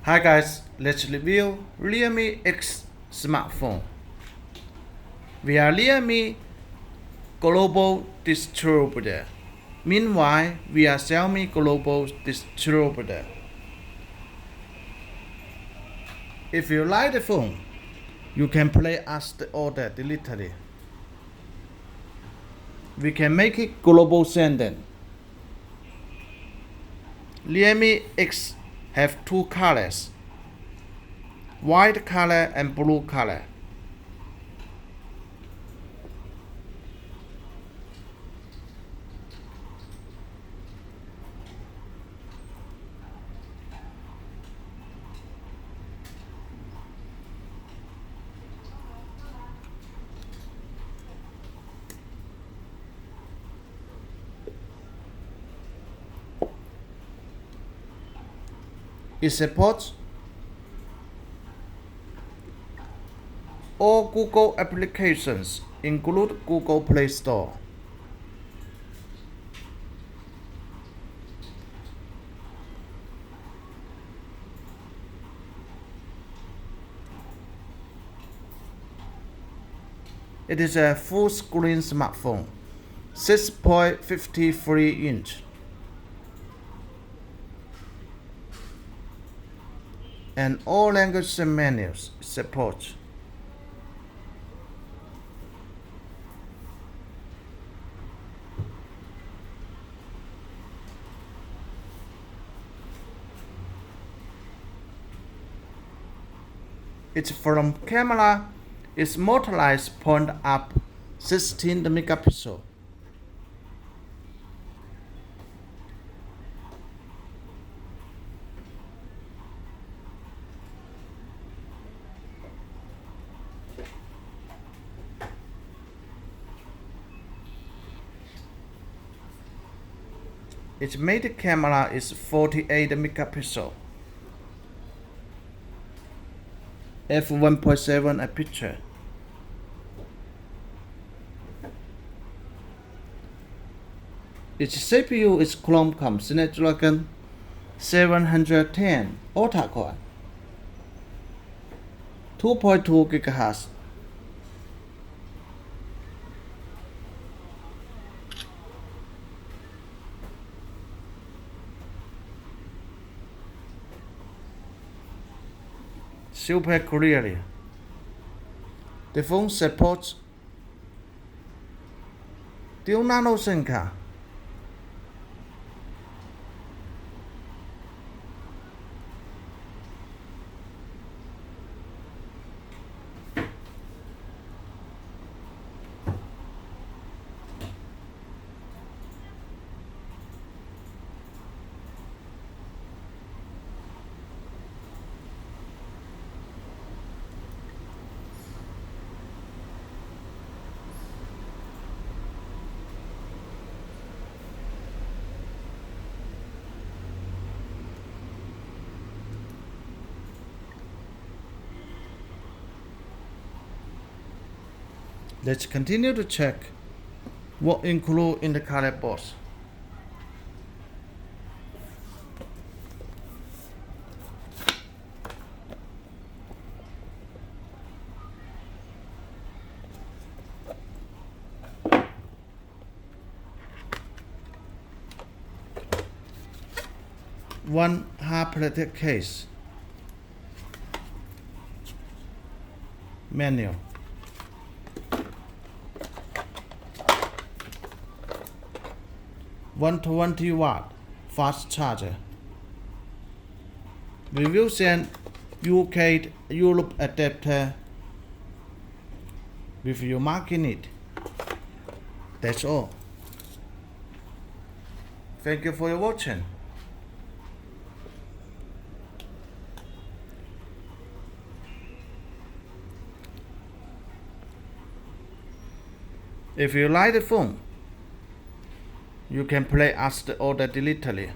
Hi guys, let's review Realme X smartphone. We are Realme global distributor. Meanwhile, we are Xiaomi global distributor. If you like the phone, you can place us the order directly. We can make it global sending. Realme X have two colors, white color and blue color. It supports all Google applications, include Google Play Store. It is a full screen smartphone, 6.53 inch, and all language menus support. Its front camera is motorized point up 16 megapixel. Its main camera is 48 megapixel, f1.7 aperture. Its CPU is Qualcomm Snapdragon 710 octa-core, 2.2 GHz. Super clearly. The phone supports dual nano SIM card. Let's continue to check what included in the color box. One hard plastic case, manual, (120 watt) fast charger. We will send UK Europe adapter with your mark in it. That's all. Thank you for your watching. If you like the phone, you can place us the order directly.